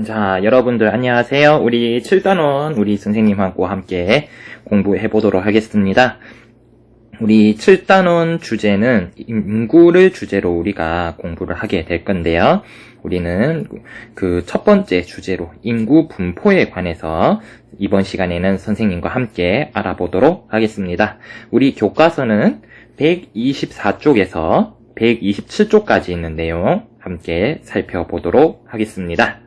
자, 여러분들 안녕하세요. 우리 7단원 우리 선생님하고 함께 공부해 보도록 하겠습니다. 우리 7단원 주제는 인구를 주제로 우리가 공부를 하게 될 건데요. 우리는 그 첫 번째 주제로 인구 분포에 관해서 이번 시간에는 선생님과 함께 알아보도록 하겠습니다. 우리 교과서는 124쪽에서 127쪽까지 있는 내용 함께 살펴보도록 하겠습니다.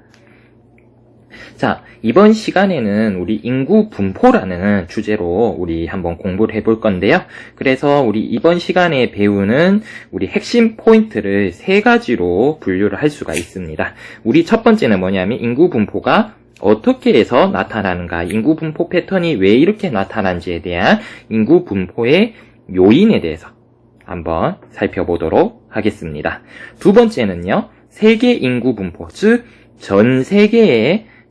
자, 이번 시간에는 우리 인구 분포라는 주제로 우리 한번 공부를 해볼 건데요. 그래서 우리 이번 시간에 배우는 우리 핵심 포인트를 세 가지로 분류를 할 수가 있습니다. 우리 첫 번째는 뭐냐면 인구 분포가 어떻게 해서 나타나는가, 인구 분포 패턴이 왜 이렇게 나타난지에 대한 인구 분포의 요인에 대해서 한번 살펴보도록 하겠습니다. 두 번째는요, 세계 인구 분포, 즉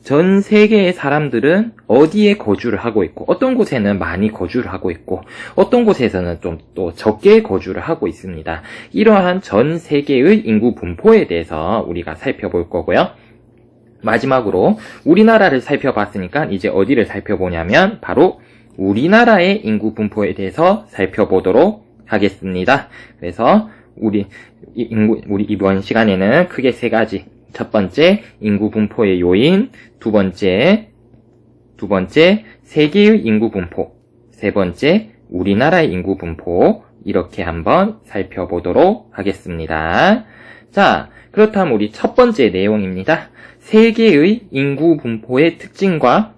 전 세계의 사람들은 어디에 거주를 하고 있고, 어떤 곳에는 많이 거주를 하고 있고, 어떤 곳에서는 좀 또 적게 거주를 하고 있습니다. 이러한 전 세계의 인구 분포에 대해서 우리가 살펴볼 거고요. 마지막으로 우리나라를 살펴봤으니까 이제 어디를 살펴보냐면 바로 우리나라의 인구 분포에 대해서 살펴보도록 하겠습니다. 그래서 우리 이번 시간에는 크게 세 가지. 첫 번째, 인구 분포의 요인. 두 번째, 세계의 인구 분포. 세 번째, 우리나라의 인구 분포. 이렇게 한번 살펴보도록 하겠습니다. 자, 그렇다면 우리 첫 번째 내용입니다. 세계의 인구 분포의 특징과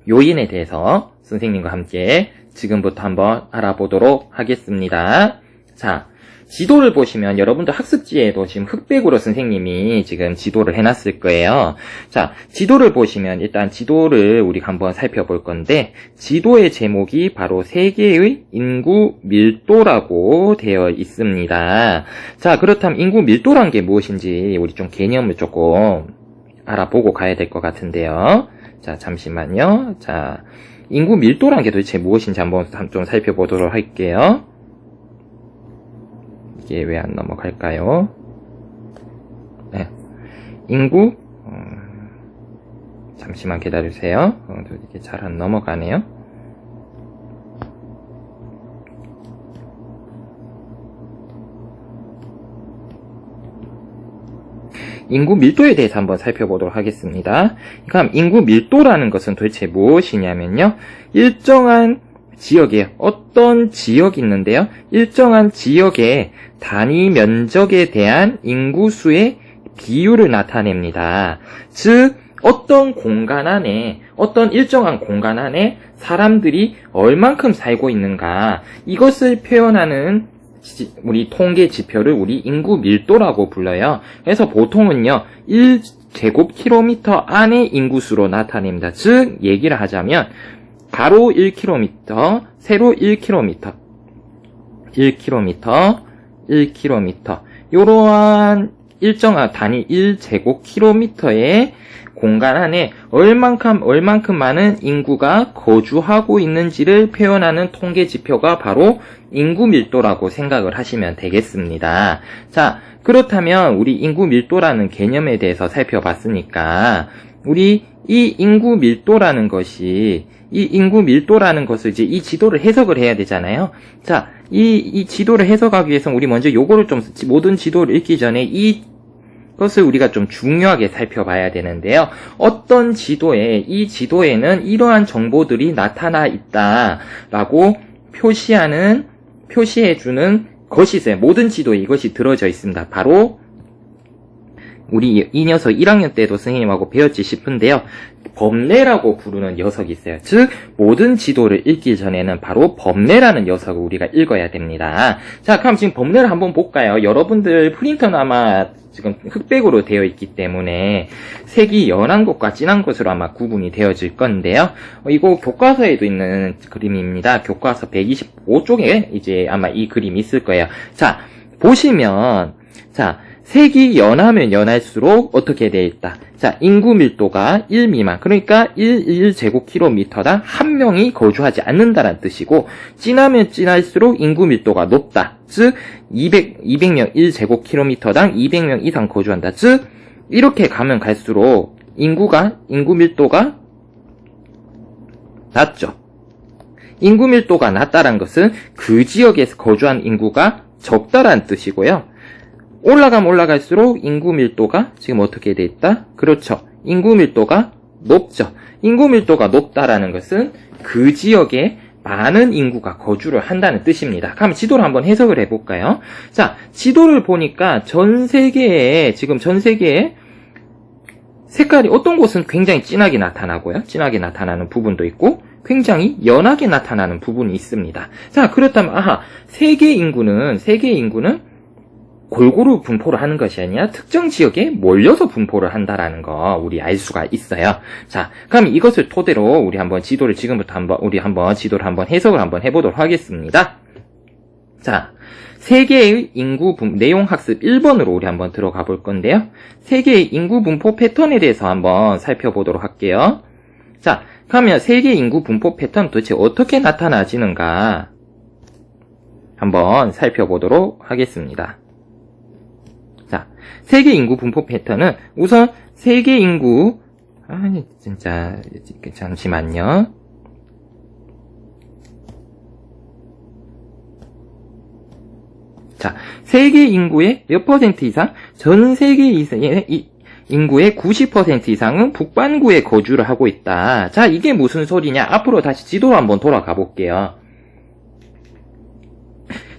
요인에 대해서 선생님과 함께 지금부터 한번 알아보도록 하겠습니다. 자, 지도를 보시면 여러분들 학습지에도 지금 흑백으로 선생님이 지금 지도를 해놨을 거예요. 자, 지도를 보시면 일단 지도를 우리가 한번 살펴볼 건데, 지도의 제목이 바로 세계의 인구 밀도라고 되어 있습니다. 자, 그렇다면 인구 밀도란 게 무엇인지 우리 좀 개념을 조금 알아보고 가야 될 것 같은데요. 자, 잠시만요. 자, 인구 밀도란 게 도대체 무엇인지 한번 좀 살펴보도록 할게요. 이게 왜 안 넘어갈까요? 네. 인구, 잠시만 기다려주세요. 이게 잘 안 넘어가네요. 인구 밀도에 대해서 한번 살펴보도록 하겠습니다. 그럼 인구 밀도라는 것은 도대체 무엇이냐면요, 일정한 지역에 어떤 지역이 있는데요, 일정한 지역의 단위 면적에 대한 인구수의 비율을 나타냅니다. 즉 어떤 공간 안에, 어떤 일정한 공간 안에 사람들이 얼만큼 살고 있는가, 이것을 표현하는 우리 통계 지표를 우리 인구 밀도라고 불러요. 그래서 보통은요 1제곱킬로미터 안의 인구수로 나타냅니다. 즉 얘기를 하자면 가로 1km, 세로 1km, 1km, 이러한 일정한 단위 1제곱킬로미터의 공간 안에 얼만큼 많은 인구가 거주하고 있는지를 표현하는 통계 지표가 바로 인구 밀도라고 생각을 하시면 되겠습니다. 자, 그렇다면 우리 인구 밀도라는 개념에 대해서 살펴봤으니까 우리 이 인구 밀도라는 것을 이제 이 지도를 해석을 해야 되잖아요. 자, 이 지도를 해석하기 위해서 우리 먼저 요거를 좀, 모든 지도를 읽기 전에 이것을 우리가 좀 중요하게 살펴봐야 되는데요. 어떤 지도에, 이 지도에는 이러한 정보들이 나타나 있다라고 표시해주는 것이 있어요. 모든 지도에 이것이 들어져 있습니다. 바로 우리 이 녀석 1학년 때도 선생님하고 배웠지 싶은데요, 범례라고 부르는 녀석이 있어요. 즉 모든 지도를 읽기 전에는 바로 범례라는 녀석을 우리가 읽어야 됩니다. 자, 그럼 지금 범례를 한번 볼까요? 여러분들 프린터는 아마 지금 흑백으로 되어 있기 때문에 색이 연한 것과 진한 것으로 아마 구분이 되어질 건데요. 이거 교과서에도 있는 그림입니다. 교과서 125쪽에 이제 아마 이 그림이 있을 거예요. 자, 보시면, 자, 색이 연하면 연할수록 어떻게 되어 있다. 자, 인구 밀도가 1 미만, 그러니까 1제곱킬로미터당 한 명이 거주하지 않는다는 뜻이고, 진하면 진할수록 인구 밀도가 높다. 즉 200명 1제곱킬로미터당 200명 이상 거주한다. 즉 이렇게 가면 갈수록 인구 밀도가 낮죠. 인구 밀도가 낮다는 것은 그 지역에서 거주한 인구가 적다라는 뜻이고요. 올라가면 올라갈수록 인구 밀도가 지금 어떻게 돼 있다? 그렇죠. 인구 밀도가 높죠. 인구 밀도가 높다라는 것은 그 지역에 많은 인구가 거주를 한다는 뜻입니다. 그럼 지도를 한번 해석을 해볼까요? 자, 지도를 보니까 전 세계에 색깔이 어떤 곳은 굉장히 진하게 나타나고요. 진하게 나타나는 부분도 있고 굉장히 연하게 나타나는 부분이 있습니다. 자, 그렇다면 세계 인구는 골고루 분포를 하는 것이 아니라 특정 지역에 몰려서 분포를 한다라는 거 우리 알 수가 있어요. 자, 그럼 이것을 토대로 우리 한번 지도를 지도를 한번 해석을 한번 해보도록 하겠습니다. 자, 세계의 인구 내용 학습 1번으로 우리 한번 들어가 볼 건데요. 세계의 인구 분포 패턴에 대해서 한번 살펴보도록 할게요. 자, 그러면 세계 인구 분포 패턴 도대체 어떻게 나타나지는가 한번 살펴보도록 하겠습니다. 자, 세계 인구 분포 패턴은 우선 세계 인구 잠시만요. 자, 세계 인구의 몇 퍼센트 이상? 전 세계 이상의 인구의 90% 이상은 북반구에 거주를 하고 있다. 자, 이게 무슨 소리냐? 앞으로 다시 지도로 한번 돌아가 볼게요.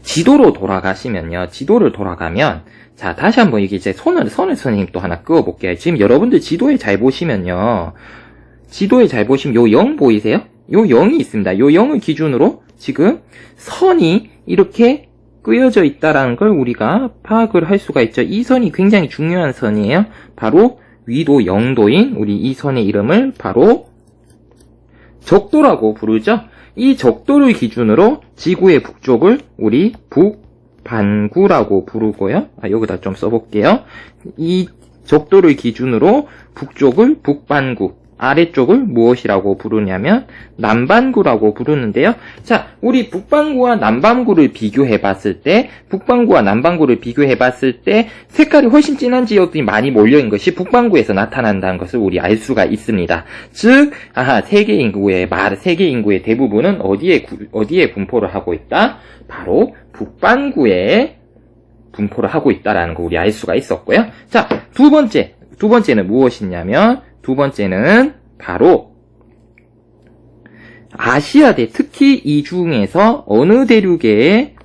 지도를 돌아가면, 자, 다시 한번 이게 이제 선을 선생님 또 하나 그어 볼게요. 지금 여러분들 지도에 잘 보시면 요 0 보이세요? 요 0이 있습니다. 요 0을 기준으로 지금 선이 이렇게 끄여져 있다라는 걸 우리가 파악을 할 수가 있죠. 이 선이 굉장히 중요한 선이에요. 바로 위도 0도인 우리 이 선의 이름을 바로 적도라고 부르죠. 이 적도를 기준으로 지구의 북쪽을 우리 북반구라고 부르고요. 여기다 좀 써볼게요. 이 적도를 기준으로 북쪽을 북반구, 아래쪽을 무엇이라고 부르냐면 남반구라고 부르는데요. 자, 우리 북반구와 남반구를 비교해 봤을 때 색깔이 훨씬 진한 지역들이 많이 몰려있는 것이 북반구에서 나타난다는 것을 우리 알 수가 있습니다. 즉, 세계 인구의 대부분은 어디에 분포를 하고 있다? 바로 북반구에 분포를 하고 있다라는 거 우리 알 수가 있었고요. 자, 두 번째는 무엇이냐면 두 번째는 바로 아시아대, 특히 이 중에서 어느 대륙에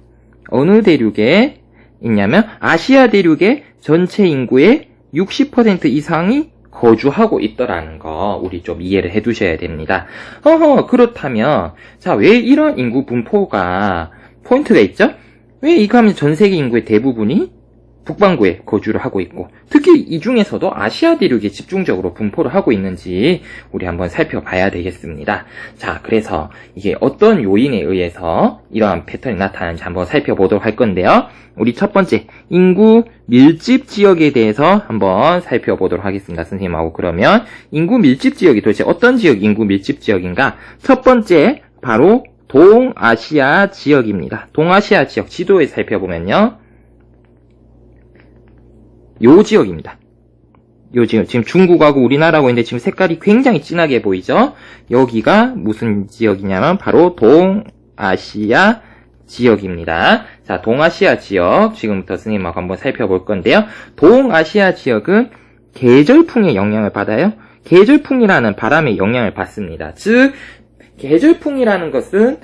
있냐면 아시아 대륙의 전체 인구의 60% 이상이 거주하고 있더라는 거 우리 좀 이해를 해 두셔야 됩니다. 그렇다면 자, 왜 이런 인구 분포가 포인트가 있죠? 왜 이거 하면 전 세계 인구의 대부분이 북반구에 거주를 하고 있고 특히 이 중에서도 아시아 대륙에 집중적으로 분포를 하고 있는지 우리 한번 살펴봐야 되겠습니다. 자, 그래서 이게 어떤 요인에 의해서 이러한 패턴이 나타나는지 한번 살펴보도록 할 건데요. 우리 첫 번째 인구 밀집 지역에 대해서 한번 살펴보도록 하겠습니다. 선생님하고. 그러면 인구 밀집 지역이 도대체 어떤 지역이 인구 밀집 지역인가? 첫 번째 바로 동아시아 지역입니다. 동아시아 지역 지도에 살펴보면요. 요 지역입니다. 요 지역, 지금 중국하고 우리나라하고 있는데 지금 색깔이 굉장히 진하게 보이죠? 여기가 무슨 지역이냐면 바로 동아시아 지역입니다. 자, 동아시아 지역 지금부터 스님하고 한번 살펴볼 건데요. 동아시아 지역은 계절풍의 영향을 받아요. 계절풍이라는 바람의 영향을 받습니다. 즉, 계절풍이라는 것은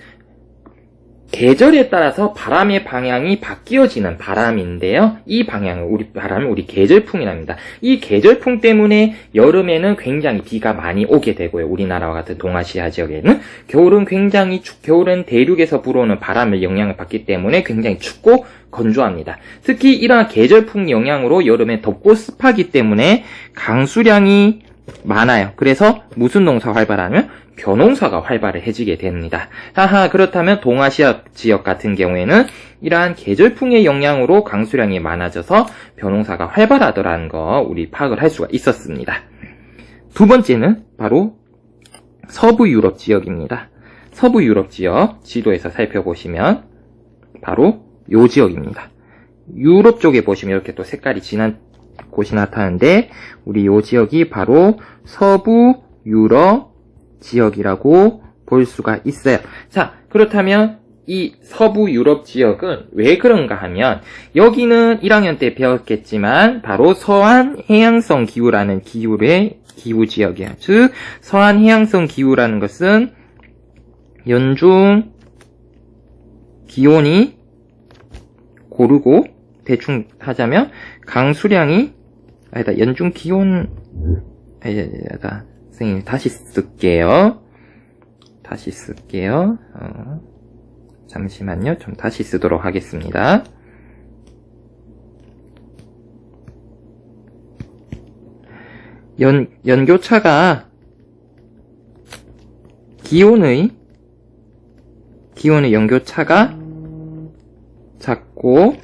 계절에 따라서 바람의 방향이 바뀌어지는 바람인데요. 이 방향을 우리 계절풍이라 합니다. 이 계절풍 때문에 여름에는 굉장히 비가 많이 오게 되고요. 우리나라와 같은 동아시아 지역에는 겨울은 대륙에서 불어오는 바람의 영향을 받기 때문에 굉장히 춥고 건조합니다. 특히 이러한 계절풍 영향으로 여름에 덥고 습하기 때문에 강수량이 많아요. 그래서 무슨 농사가 활발하면 벼농사가 활발해지게 됩니다. 그렇다면 동아시아 지역 같은 경우에는 이러한 계절풍의 영향으로 강수량이 많아져서 벼농사가 활발하더라는 거 우리 파악을 할 수가 있었습니다. 두 번째는 바로 서부 유럽 지역입니다. 서부 유럽 지역 지도에서 살펴보시면 바로 요 지역입니다. 유럽 쪽에 보시면 이렇게 또 색깔이 진한 곳이 나타나는데 우리 요 지역이 바로 서부 유럽 지역이라고 볼 수가 있어요. 자, 그렇다면 이 서부 유럽 지역은 왜 그런가 하면 여기는 1학년 때 배웠겠지만 바로 서한 해양성 기후라는 기후의 기후 지역이에요. 즉 서한 해양성 기후라는 것은 연중 기온이 고르고 대충 하자면 강수량이 연중 기온 선생님 다시 쓸게요. 잠시만요. 좀 다시 쓰도록 하겠습니다. 연교차가 기온의 연교차가 작고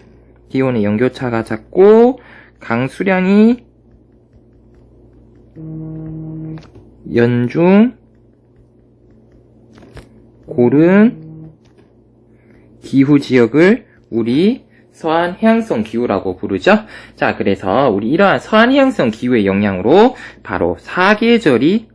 강수량이 연중 고른 기후 지역을 우리 서한 해양성 기후라고 부르죠. 자, 그래서 우리 이러한 서한 해양성 기후의 영향으로 바로 사계절이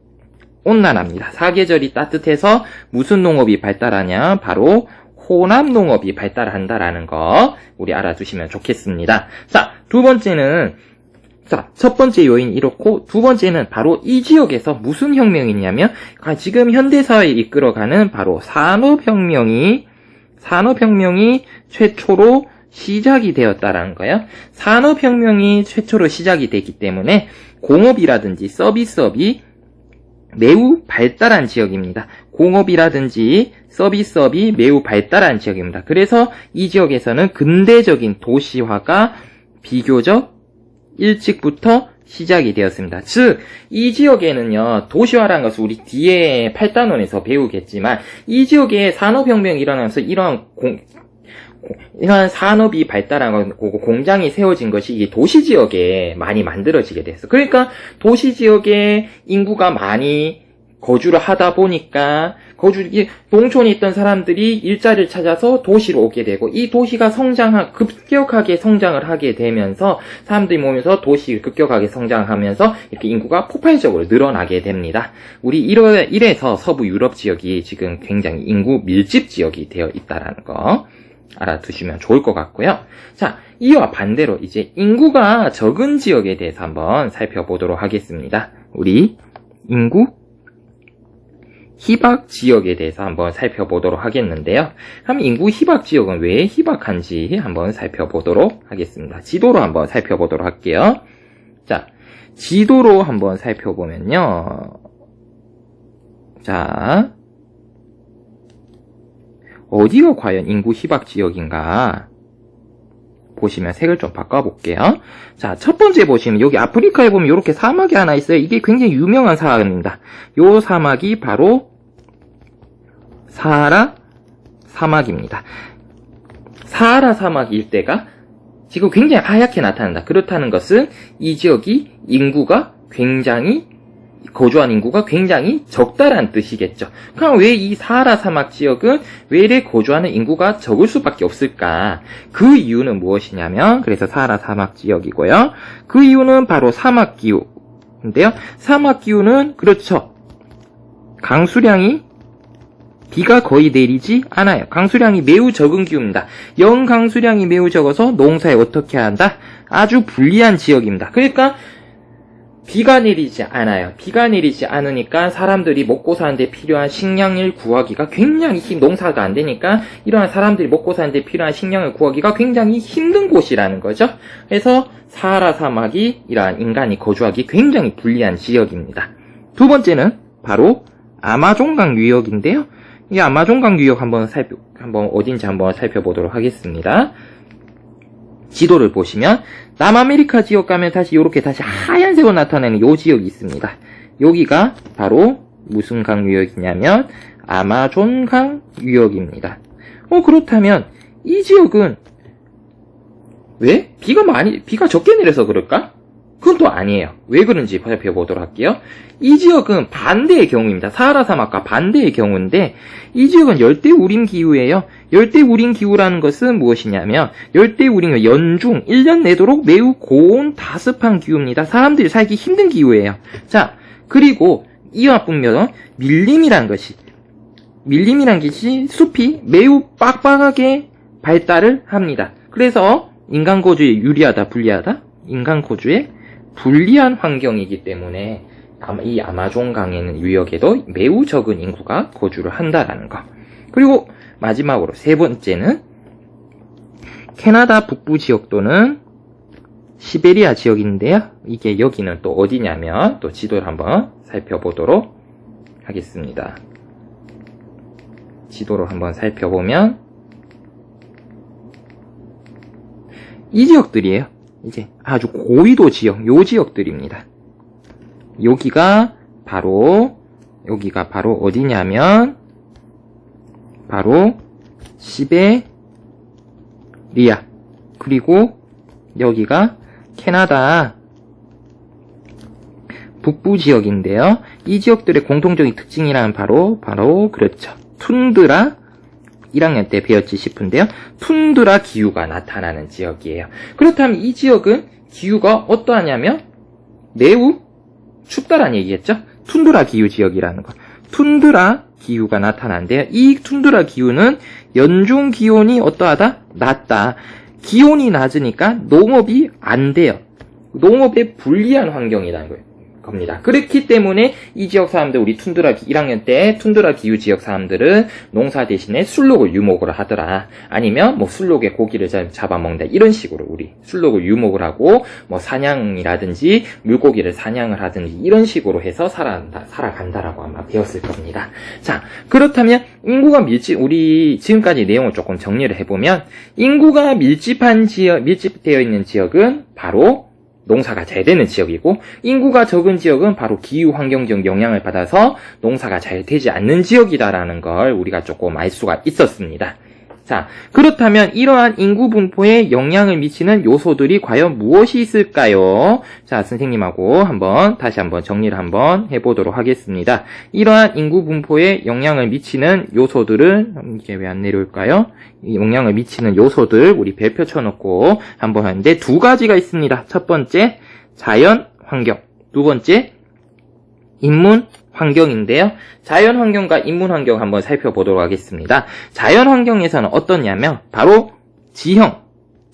온난합니다. 사계절이 따뜻해서 무슨 농업이 발달하냐? 바로 호남 농업이 발달한다라는 거 우리 알아두시면 좋겠습니다. 자, 첫 번째 요인이 이렇고 두 번째는 바로 이 지역에서 무슨 혁명이냐면 지금 현대사회를 이끌어가는 바로 산업혁명이 최초로 시작이 되었다라는 거예요. 산업혁명이 최초로 시작이 됐기 때문에 공업이라든지 서비스업이 매우 발달한 지역입니다. 공업이라든지 서비스업이 매우 발달한 지역입니다. 그래서 이 지역에서는 근대적인 도시화가 비교적 일찍부터 시작이 되었습니다. 즉, 이 지역에는요, 도시화라는 것을 우리 뒤에 8단원에서 배우겠지만, 이 지역에 산업혁명이 일어나면서 이러한 산업이 발달한 거고 공장이 세워진 것이 이 도시지역에 많이 만들어지게 됐어. 그러니까 도시지역에 인구가 많이 거주를 하다 보니까 농촌에 있던 사람들이 일자리를 찾아서 도시로 오게 되고 이 도시가 급격하게 성장을 하게 되면서 사람들이 모이면서 도시 급격하게 성장하면서 이렇게 인구가 폭발적으로 늘어나게 됩니다. 우리 이래서 서부 유럽 지역이 지금 굉장히 인구 밀집 지역이 되어 있다라는 거 알아두시면 좋을 것 같고요. 자, 이와 반대로 이제 인구가 적은 지역에 대해서 한번 살펴보도록 하겠습니다. 우리 인구 희박 지역에 대해서 한번 살펴보도록 하겠는데요. 그럼 인구 희박 지역은 왜 희박한지 한번 살펴보도록 하겠습니다. 지도로 한번 살펴보도록 할게요. 자, 지도로 한번 살펴보면요. 자, 어디가 과연 인구 희박 지역인가? 보시면 색을 좀 바꿔볼게요. 자, 첫 번째 보시면 여기 아프리카에 보면 이렇게 사막이 하나 있어요. 이게 굉장히 유명한 사막입니다. 요 사막이 바로 사하라 사막입니다. 사하라 사막 일대가 지금 굉장히 하얗게 나타난다. 그렇다는 것은 이 지역이 거주한 인구가 굉장히 적다란 뜻이겠죠. 그럼 왜 이 사하라 사막 지역은 왜 이래 거주하는 인구가 적을 수밖에 없을까? 그 이유는 무엇이냐면, 그래서 사하라 사막 지역이고요. 그 이유는 바로 사막 기후인데요. 사막 기후는 그렇죠. 비가 거의 내리지 않아요. 강수량이 매우 적은 기후입니다. 강수량이 매우 적어서 농사에 어떻게 한다? 아주 불리한 지역입니다. 그러니까 비가 내리지 않아요. 비가 내리지 않으니까 사람들이 먹고 사는데 필요한 식량을 구하기가 굉장히 농사가 안 되니까 이러한 사람들이 먹고 사는데 필요한 식량을 구하기가 굉장히 힘든 곳이라는 거죠. 그래서 사하라 사막이 이러한 인간이 거주하기 굉장히 불리한 지역입니다. 두 번째는 바로 아마존강 유역인데요. 이 아마존강 유역 한번 어딘지 한번 살펴보도록 하겠습니다. 지도를 보시면 남아메리카 지역 가면 다시 하얀색으로 나타나는 요 지역이 있습니다. 여기가 바로 무슨 강 유역이냐면 아마존강 유역입니다. 그렇다면 이 지역은 왜 비가 적게 내려서 그럴까? 그건 또 아니에요. 왜 그런지 살펴보도록 할게요. 이 지역은 반대의 경우입니다. 사하라 사막과 반대의 경우인데 이 지역은 열대우림 기후예요. 열대우림 기후라는 것은 무엇이냐면 열대우림은 연중 1년 내도록 매우 고온 다습한 기후입니다. 사람들이 살기 힘든 기후예요. 자, 그리고 이와 분명 밀림이라는 것이 숲이 매우 빡빡하게 발달을 합니다. 그래서 인간 거주에 유리하다, 불리하다? 인간 거주에 불리한 환경이기 때문에 이 아마존 강에는 유역에도 매우 적은 인구가 거주를 한다라는 거. 그리고 마지막으로 세 번째는 캐나다 북부 지역 또는 시베리아 지역인데요. 이게 여기는 또 어디냐면 또 지도를 한번 살펴보도록 하겠습니다. 지도를 한번 살펴보면 이 지역들이에요. 이제 아주 고위도 지역, 요 지역들입니다. 여기가 바로 어디냐면 바로 시베리아, 그리고 여기가 캐나다 북부 지역인데요. 이 지역들의 공통적인 특징이란 바로 그렇죠. 툰드라, 1학년 때 배웠지 싶은데요. 툰드라 기후가 나타나는 지역이에요. 그렇다면 이 지역은 기후가 어떠하냐면 매우 춥다라는 얘기겠죠? 툰드라 기후 지역이라는 거. 툰드라 기후가 나타나는데요. 이 툰드라 기후는 연중 기온이 어떠하다? 낮다. 기온이 낮으니까 농업이 안 돼요. 농업에 불리한 환경이라는 거예요. 겁니다. 그렇기 때문에 이 지역 사람들, 우리 툰드라 1학년 때 툰드라 기후 지역 사람들은 농사 대신에 술록을 유목을 하더라. 아니면 뭐 술록에 고기를 잡아먹는다. 이런 식으로 우리 술록을 유목을 하고 뭐 사냥이라든지 물고기를 사냥을 하든지 이런 식으로 해서 살아간다라고 아마 배웠을 겁니다. 자, 그렇다면 인구가 우리 지금까지 내용을 조금 정리를 해보면 인구가 밀집되어 있는 지역은 바로 농사가 잘 되는 지역이고 인구가 적은 지역은 바로 기후 환경적 영향을 받아서 농사가 잘 되지 않는 지역이다라는 걸 우리가 조금 알 수가 있었습니다. 자, 그렇다면 이러한 인구 분포에 영향을 미치는 요소들이 과연 무엇이 있을까요? 자, 선생님하고 다시 한번 정리를 한번 해보도록 하겠습니다. 이러한 인구 분포에 영향을 미치는 요소들은 이게 왜 안 내려올까요? 영향을 미치는 요소들 우리 별표 쳐놓고 한번 하는데 두 가지가 있습니다. 첫 번째 자연 환경, 두 번째 인문 환경인데요. 자연 환경과 인문 환경 한번 살펴보도록 하겠습니다. 자연 환경에서는 어떠냐면 바로 지형,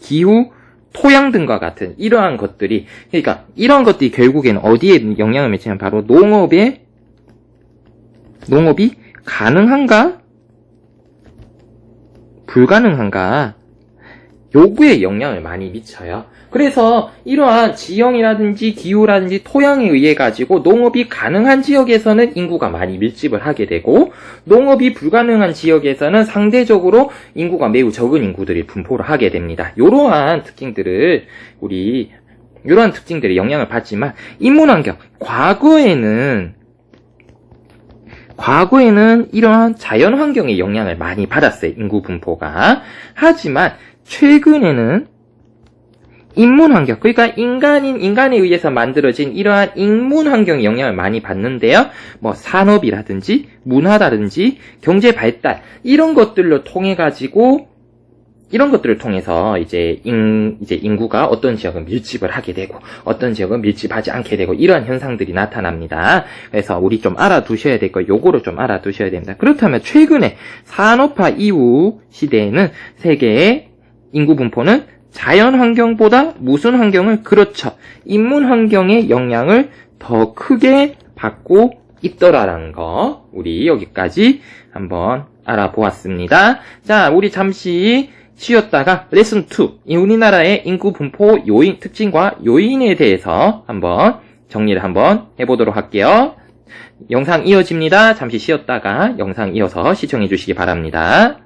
기후, 토양 등과 같은 이러한 것들이, 그러니까 이러한 것들이 결국에는 어디에 영향을 미치냐면 바로 농업이 가능한가? 불가능한가? 요구에 영향을 많이 미쳐요. 그래서 이러한 지형이라든지 기후라든지 토양에 의해 가지고 농업이 가능한 지역에서는 인구가 많이 밀집을 하게 되고 농업이 불가능한 지역에서는 상대적으로 인구가 매우 적은 인구들이 분포를 하게 됩니다. 이러한 특징들이 영향을 받지만 인문환경, 과거에는 이러한 자연환경의 영향을 많이 받았어요. 인구 분포가. 하지만 최근에는 인문환경, 그러니까 인간에 의해서 만들어진 이러한 인문환경의 영향을 많이 받는데요. 뭐 산업이라든지 문화라든지 경제 발달 이런 것들을 통해서 이제 인구가 어떤 지역은 밀집을 하게 되고 어떤 지역은 밀집하지 않게 되고 이러한 현상들이 나타납니다. 그래서 우리 좀 알아두셔야 될 거, 요거를 좀 알아두셔야 됩니다. 그렇다면 최근에 산업화 이후 시대에는 세계의 인구 분포는 자연 환경보다 무슨 환경을, 그렇죠, 인문 환경의 영향을 더 크게 받고 있더라라는 거 우리 여기까지 한번 알아보았습니다. 자, 우리 잠시 쉬었다가 레슨 2, 우리나라의 인구 분포 요인, 특징과 요인에 대해서 한번 정리를 한번 해보도록 할게요. 영상 이어집니다. 잠시 쉬었다가 영상 이어서 시청해 주시기 바랍니다.